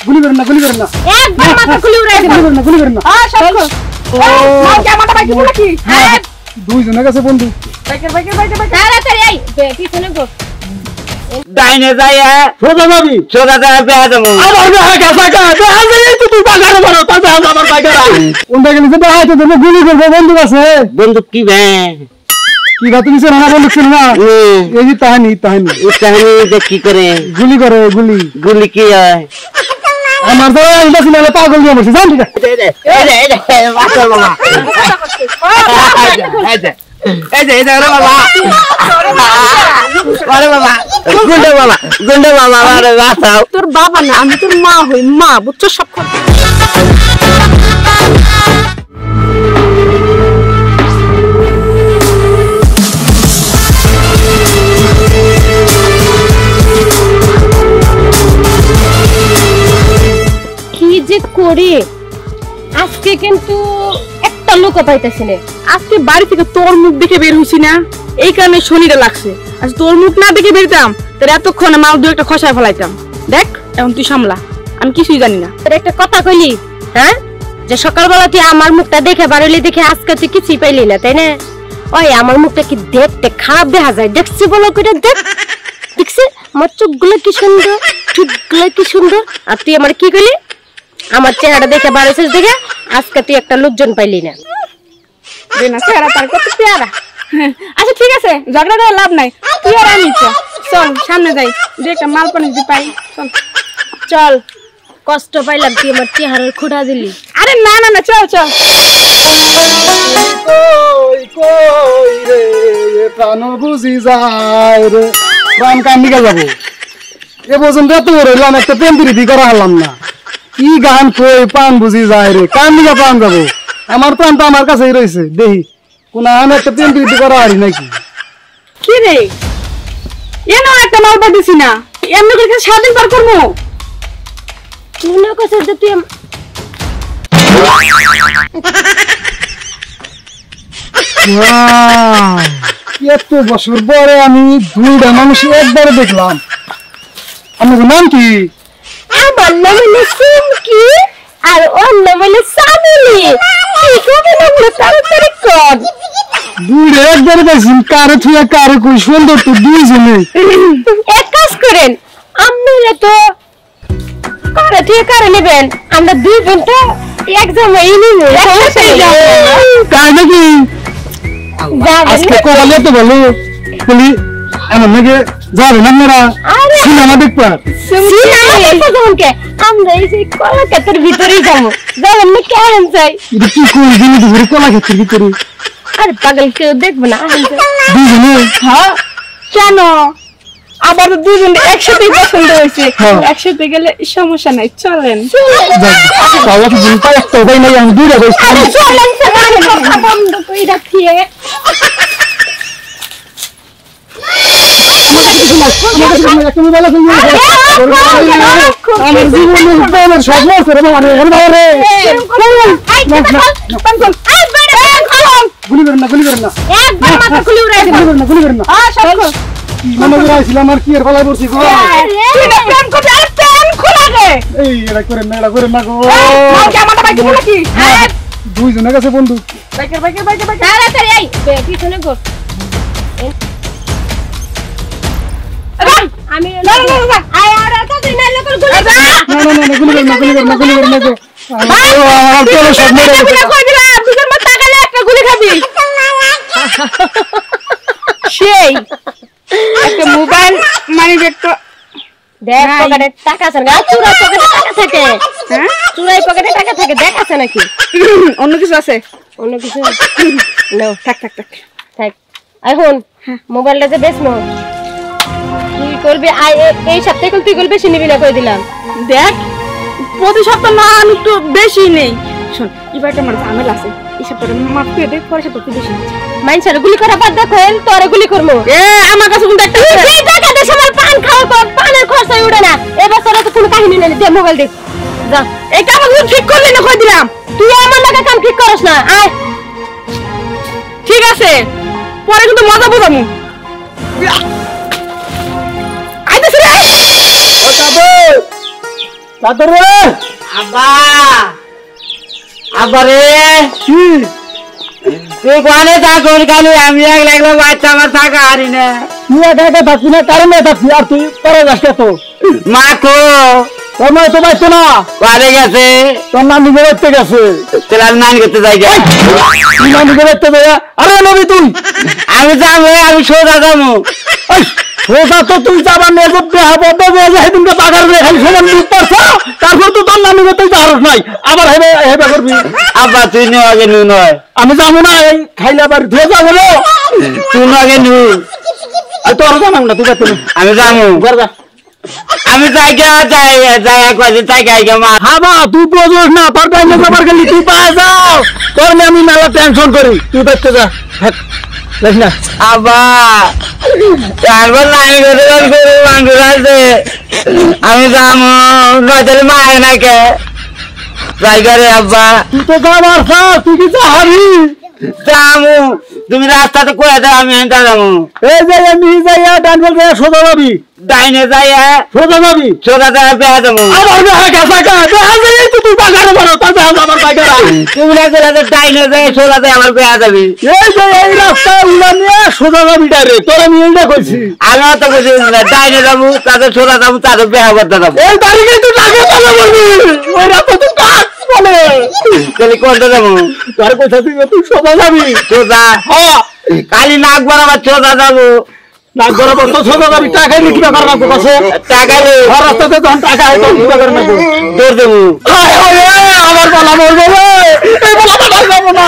গুলি করেন না গুলি করেন না একবার মাথা গুলি উড়াই দেব গুলি করেন না মাথা বলে কি দুইজনের কাছে বন্ধু বাইকের তাড়াতাড়ি আই পিছনে গো ডাইনে যায় সোজা যায় বেয়া যাবো আমার তুই বাজারে মারো তারপর আমার বাইকের কোনটা গেলে তো হাতে দেব গুলি করব বন্ধু আছে বন্দুক কি বে কি কথা তুমি শোনা বন্ধু ছিল না এই যে কাহিনী যে কি করে গুলি কি হয় আমার তো এটা ছিল পাগল দিয়ে বসে জান ঠিক আছে এই বাবা গুন্ডে বাবা আরে বাঁচাও তোর বাবা না আমি তোর মা হই মা বুঝছো সব কথা কি যে করে আজকে কিন্তু একটা লোক পাইতেছি না আজকে বাড়ি থেকে তোর মুখ দেখে বের হইছি না এই কারণে শনিটা লাগছে আজ তোর মুখ না দেখে বেরতাম তাহলে এতক্ষণে মাল দু একটা খসায় ফেলাইতাম দেখ এখন তুই সামলা আমি কিছুই জানি না তোর একটা কথা কইলি হ্যাঁ যে সকালবেলা তুই আমার মুখটা দেখে বাড়িলি দেখে আজকে তুই কিছুই পাইলি না তাই না ওই আমার মুখটা কি দেখতে খারাপ দেখা যায় দেখছি বলো করে দেখছি আমার চোখগুলো কি সুন্দর ঠোঁটগুলো কি সুন্দর আর তুই আমার কি কইলি আমার চেহারা দেখে বাড়িছিস দেখে আজকে তুই একটা লোকজন পাইলি না চেহারা তার কত পেয়ারা আচ্ছা ঠিক আছে ঝগড়া করে লাভ নাই তুই আর আমি চল সামনে যাই যে একটা মাল পানি যদি পাই চল কষ্ট পাইলাম তুই আমার চেহারার খোঁড়া দিলি আরে না না না চল কই রে প্রাণ বুঝি যায় রে প্রাণ কান্দিকা যাবো এ পর্যন্ত এত রইলাম একটা প্রেম প্রীতি করা হলাম না কি গান কই প্রাণ বুঝি যায় রে কান্দিকা প্রাণ যাবো আমার প্রাণ তো আমার কাছেই রয়েছে দেখি কোন একটা প্রেম প্রীতি করা হারি নাকি কি রে এনো একটা মাল পাঠিয়েছি না এমনি করে সারাদিন পার করবো মনে করছিস যে তুই এত বছর পরে আমি দুইটা মানুষ একবারে দেখলাম আমার নাম কি আমার নাম হলো সিমকি আর ওর নাম হলো সামিলি কি করে নাম তাড়াতাড়ি কর দুইটা একবারে দেখছি কারে থুয়া কারে কই সুন্দর তো দুইজনে এক কাজ করেন আপনারা তো কারে ঠিক কারে নেবেন আমরা দুই বোন তো এক জায়গায় নিব তাই নাকি আজকে কবালে তো বলো বলি এমন নাকি যাবেন আপনারা সিনেমা দেখবার সিনেমা দেখতে যাবেন কে আমরা এই যে কলাক্ষেত্রের ভিতরেই যাবো যাবেন না কেমন চাই এটা কি করি দিনে দুপুরে কলাক্ষেত্রের ভিতরে আরে পাগল কেউ দেখবে না দুইজনে হ্যাঁ কেন আবার তো দুজন একসাথে পছন্দ হয়েছে একসাথে গেলে সমস্যা নাই চলেন তাহলে কি বলতে একটা উপায় নাই আমি দুইটা বসে চলেন বন্ধ করে রাখিয়ে আমার জীবনে স্বপ্ন আছে রে মানে গুলি করেন না একবার মাথা খুলে উড়াই দেব গুলি করেন না মনে করাইছিলাম আর কি এর ফলায় পড়ছি গো এই এটা করেন না গো দুইজনের কাছে বন্ধু তাড়াতাড়ি আই পিছনে গো আমি আয় আর তাড়াতাড়ি না লোক গুলি না গুলি করেন না গো চলো সব মেরে কই দিলাম দুজন মত তাকালে একটা গুলি খাবি সেই একটা মোবাইল মানে দেখতো দেখ পকেটে টাকা আছে না চুরাই পকেটে টাকা থাকে হ্যাঁ চুরাই পকেটে টাকা থাকে দেখ আছে নাকি অন্য কিছু আছে অন্য কিছু নাও থাক এখন মোবাইলটা যে বেশ নো তুই করবি এই সপ্তাহে তুই করবি বেশি নিবি না করে দিলাম দেখ প্রতি সপ্তাহ না আমি একটু বেশি নেই শোন এবারটা আমার ঝামেলা আছে এই সপ্তাহে মাফ করে দে পরে সপ্তাহ তুই বেশি নিচ্ছি মাইনসার গুলি করা বাদ দেখো তোরে গুলি করবো আমার কাছে কিন্তু একটা এই টাকা দে আমার পান খাওয়ার পর পানের খরচাই উড়ে না এবার তোরা তো কোনো কাহিনী নেই দে মোবাইল দে যা এই কাম ঠিক করলি না কই দিলাম তুই আমার লাগা কাম ঠিক করছ না আয় ঠিক আছে পরে কিন্তু মজা বোঝামু দাদু রে আব্বা আব্বা রে কি তুই কোনে থাকুন খালি আমি একলা একলা বাচ্চা আমার থাকা হারি না তুই একা একা থাকবি না কারণে থাকবি আর তুই পরে যাস তো মা কো তোর নয় তো পাইতো না বাড়ি গেছে তোর নানি বেরোতে গেছে তাহলে আমি নানি করতে যাই গে। তুই নানি বেরোতে যাইয়া আরে নবী তুই আমি যাবো আমি সোজা যাবো ওই সোজা তো তুই যাবার নিয়ে যে বেহা বদ্ধ হয়ে যায় সেদিনকে পাকার রে খালি সমান দুধ পারছ তারপর তো তোর নানি বেরোতে যাওয়ার নাই আবার হেবে হেবে করবি আব্বা তুই নো আগে নু নয় আমি যাবো না এই খাইলে আবার ধুয়ে যাবো রে তুই নো আগে নু আর তোর জানাম না তুই যাতে আমি যাবো ঘর যা আমি যাই কয়েছে তাই গাই গে মা হাবা তুই বোঝোস না তোর টাইমে যাবার গেলি তুই পায়ে যাও তোর নিয়ে আমি মেলা টেনশন করি তুই দেখতে যা দেখ না আব্বা তারপর নানি করতে গরু মাংস আছে আমি যাবো নয়তো মায় না কে যাই করে আব্বা তুই তো যাবার তুই কি যাহারি যাবো তুমি রাস্তাতে কয়ে দাও আমি এনটা যাবো এই যে আমি যাইয়া ডানবেল যাইয়া সোজা যাবি ডাইনে যাই সোজা যাবি সোজা যাই বেড়া যাবো আবার বেহা গেছে বেহা যাই তো তুই বাগানে মারো তার বেহা যাবার বাগারা তুমি না গেলে ডাইনে যাই সোজা যাই আমার বেড়া যাবি এই যে এই রাস্তা উড়া নিয়ে সোজা যাবি ডাইরেক্ট তোর আমি এইটা কইছি আমি অত কিছু ডাইনে যাবো তাদের সোজা যাবো তাদের বেড়া করতে যাবো এই তারিখে তুই টাকা পাবে বলবি ওই রাস্তা তুই কাজ বলে তাহলে কোনটা যাবো তোর কইছা তুই সোজা যাবি সোজা হ্যাঁ খালি নাক বরাবর সোজা যাবো নাক বরাবর তো সোজা যাবি টাকাই লিখি টাকার রাখবো কাছে টাকা আর রাস্তাতে যখন টাকা হয় তখন লিখি টাকার রাখবো দৌড় দেবো আমার বলা বলবো রে এই বলা বলা যাবো না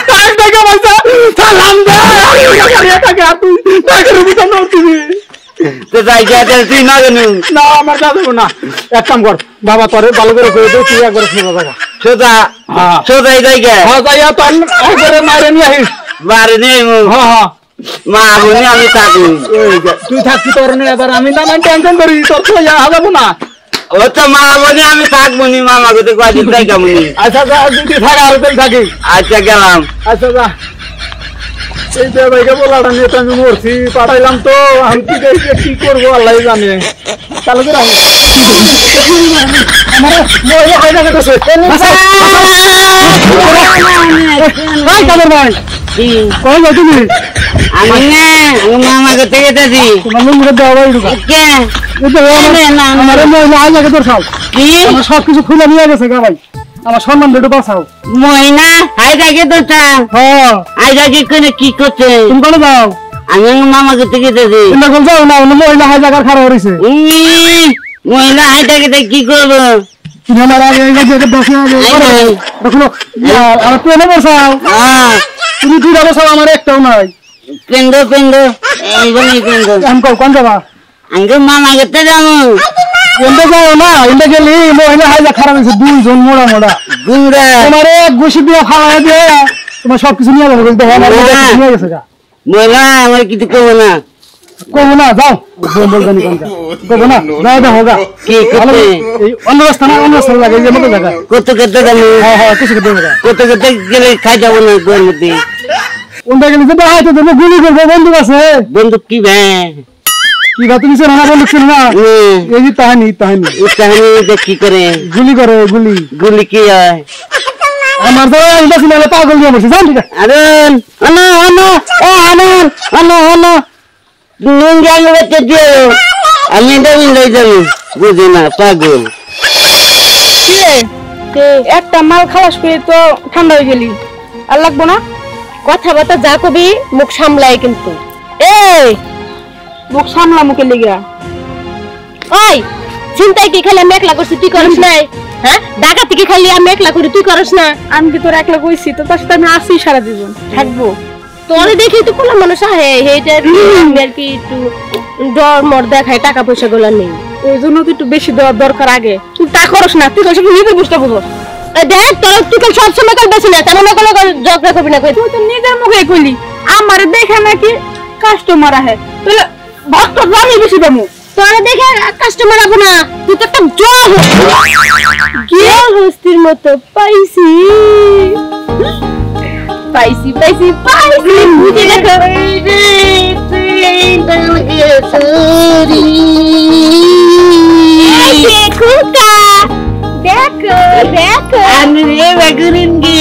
টাকা টাকা পয়সা সালাম দে টাকা আর তুই টাকার উপর নড়ছিস তো যাই তুই না জানু না আমার কাছে না এক কাম কর বাবা তোরে ভালো করে কই দে তুই একবার সোজা জায়গা সোজা হ্যাঁ সোজাই যাই গে হ্যাঁ যাইয়া তো একবারে মাইরে নিয়ে আসিস বাড়ি নেই হ্যাঁ হ্যাঁ মা বলি আমি থাকি এই যে তুই থাকবি তোর নিয়ে এবার আমি না টেনশন করি তোর তো যাবো না ও তো মা বলি আমি থাকবো নি মামা কোথায় কয়েকদিন তাই কেমন আচ্ছা যা যদি থাকে আর তুই থাকি আচ্ছা গেলাম আচ্ছা যা এই যে ভাইকে বলাটা নিয়ে তো আমি মরছি পাঠাইলাম তো আমি কি করবো আল্লাহ জানে তাহলে তো আমার মহিলা হয় না কেছে ভাই কাদের ভাই কই যাও তুমি আমি না আমি মামা কোথায় গেছি তোমার মুখে দেওয়া ভাই ঢুকা কে আমার মহিলা হয় না কে তোর সব কি আমার সবকিছু খুলে নিয়ে গেছে গা ভাই আমার সম্মান দুটো বাঁচাও মহিনা হাই থাকে তো হ্যাঁ হাই থাকে কোনে কি করছে তুমি কোনে যাও আমি মামা কোথায় গেছি তুমি কোন যাও না অন্য মহিলা হাই জায়গার খারাপ হয়েছে মহিলা হাই থাকে কি করবো তুমি আমার আগে এই যে বসে দেখো আমার প্রেমে বসাও তুমি দুইটা বসাও আমার একটাও নাই পেন্ডো পেন্ডো এই পেন্ডো আমি কোন যাবা আমি মামা কোথায় যাবো এন্ডে যাও না এন্ডে গেলি মহিলা হাইজা খারাপ হয়েছে দুইজন মোড়া মোড়া গুংরা তোমার এক ঘুষি দিয়ে ফালাই দিয়ে তোমার সবকিছু নিয়ে যাবো কিন্তু আমার নিয়ে গেছে গা মহিলা আমার কিছু করবো না কবো না যাও বলবেন কবো না যাও দেখো গা কি করতে এই অন্য রাস্তা না অন্য রাস্তা লাগে এই যে মতো জায়গা কত করতে যাবো হ্যাঁ হ্যাঁ কিছু করতে হবে কত করতে গেলে খাই যাবো না গোয়ের মধ্যে কোনটা গেলে যে হাইতে দেবো গুলি করবো বন্ধু আছে বন্দুক কি ভাই কি বা তুমি চেনা না বন্ধু ছিল না এই যে তাহানি কি করে গুলি করে গুলি গুলি কি হয় আমার তো এইটা ছিল পাগল দিয়ে বসে জান ঠিক আছে আরন আনো আনো ও আনন আনো আনো নুঙ্গি আনো বেঁচে দিও আমি দেবেন লই যাবো বুঝি না পাগল একটা মাল খালাস করে তো ঠান্ডা হয়ে গেলি আর লাগবো না কথাবার্তা যা কবি মুখ সামলায় কিন্তু এই মুখ সামলা মুখে লেগে ওই চিন্তাই কি খালি আমি একলা করছি তুই করিস নাই হ্যাঁ ডাকাতি কি খালি আমি একলা করি তুই করিস না আমি কি তোর একলা কইছি তো তার সাথে আমি আসি সারা জীবন থাকবো তোরে দেখি তো কোন মানুষ আহে এইটা আর কি একটু ডর মর দেখায় টাকা পয়সা গুলো নেই ওই জন্য তো একটু বেশি দেওয়ার দরকার আগে তুই তা করস না তুই সব নিজে বুঝতে বুঝো দেখ তোর তুই কাল সব সময় কাল বেশি না তেমন কোনো ঝগড়া করবি না তুই তো নিজের মুখে কইলি আমার দেখে নাকি কাস্টমার আহে তাহলে ভক্ত আমি বেশি দেবো তোরে দেখে কাস্টমার আবো না তুই তো একটা জল কি হস্তির মতো পাইছি পাইছি পাইছি পাইছি বুঝে দেখো খুকা দেখো আমি রে বেগুরিন কি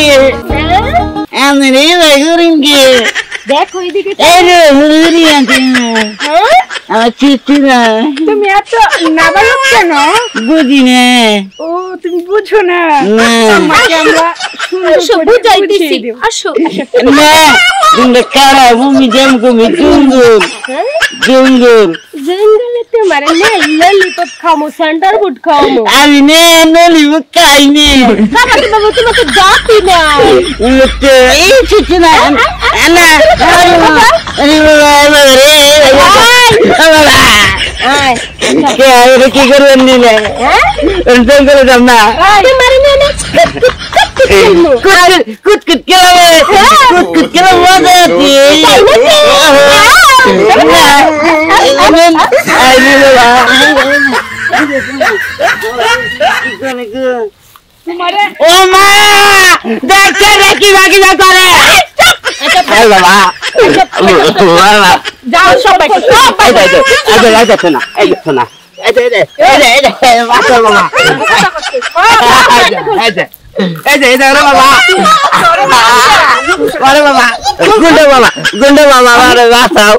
আমি রে বেগুরিন কি দেখো এদিকে এই রে হুড়ি আছে আমার চিঠি না তুমি এত নাবালক কেন? বুঝি না ও তুমি বুঝো না। না আমাকে আমরা আসো বুঝাই দিছি আসো না তুমি কারা ভূমি জেম কমি জঙ্গল জঙ্গল জঙ্গলে তোমার নেই ললিপপ খামো সেন্টার ফুড খামো আমি নে নলি খাইনি বাবা তোমাকে ডাকি না এই চিঠি না না কি করবেন নিলে জঙ্গলে যাব না কুটকুট খেলাবে কুটকুট খেলা মজা ও মা দেখছে কি বাকি না করে বাবা যাও সবাই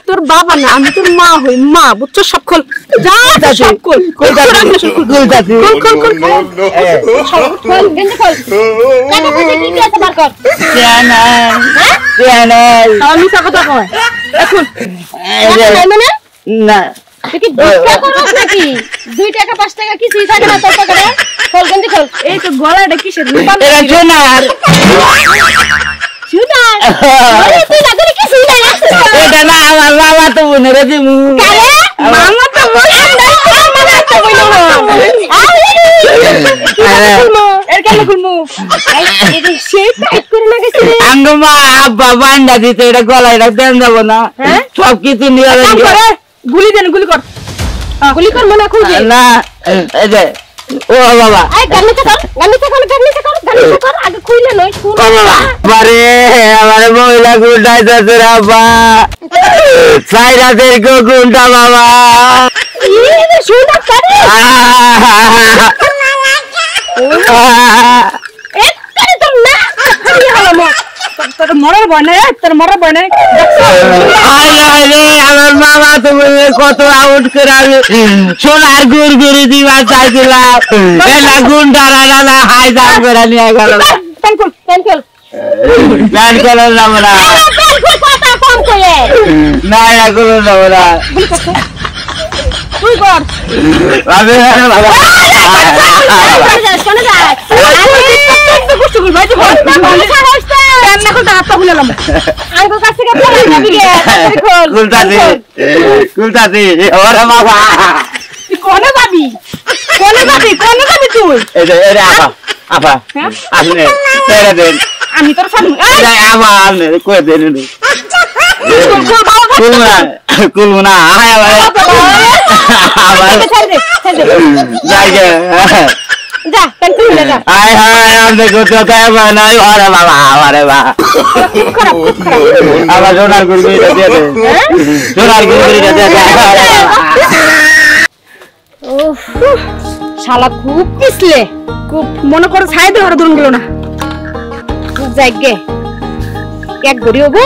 তোর বাবা না আমি তোর মা হই মা বুঝছো সব খোল যা সব খোল খোল আমি কথা কয় এখন না নাকি 2 টাকা 5 টাকা কিছুই থাকে না তোর পকেটে খোল গন্ডি খোল এই তো গলাটা কিসের এটা সোনার শুনার তুই লাগলে কিছুই নাই এটা না আমার বাবা তো মনে রেখে মু মামা তো বলে না মামা তো বলে না এর কেন খুলমু এই শেপ টাইট করে না গেছে আঙ্গ মা আব্বা বান্ডা দিতে এটা গলায় দেন যাবো না সব কিছু নিয়ে গুলি দেন গুলি কর মনে খুঁজে না এই যে ও বাবা আই গান্নি কর আগে খুইলে নয় শুন বারে আমারে মহিলা গুন্ডাই যাচ্ছে বাবা সাইরাদের গো গুন্ডা বাবা এই শুন করে এক করে তো না খালি হলো তোর মরার বনে আমার মামা তুমি কত আউট করে আমি সোনার গুড়গুড়ি দিবার চাইছিলাম গুন্ডারা না হাই দাম করে নিয়ে গেল প্যান কলার নাম না কথা কম করে না এগুলো নাম না তুই কর আমি বাবা শোনা যায় গুষ্টি গুল ভাই তো রান্না করতে হাতটা খুলেলাম আঙ্গুল কাছে কে পড়ে যাবি রে কুলতাছি ওরে বাবা তুই কোনে যাবি তুই এই যে আপা আপনি ছেড়ে দেন আমি তোর সামনে আবার কয়ে দেন কুলমুনা যা পেন খুলে যা আয় হায় আমি করতে পারবো না আরে বাবা আরে বাবা আবার সোনার গুড়গুড়িটা দিয়ে দে সোনার গুড়গুড়িটা দিয়ে দে উফ শালা খুব পিছলে খুব মনে করে ছাই দে ওরা ধরুন গেল না জায়গে এক গড়ি হবো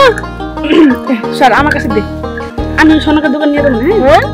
স্যার আমার কাছে দে আমি সোনাকে দোকান নিয়ে যাবো হ্যাঁ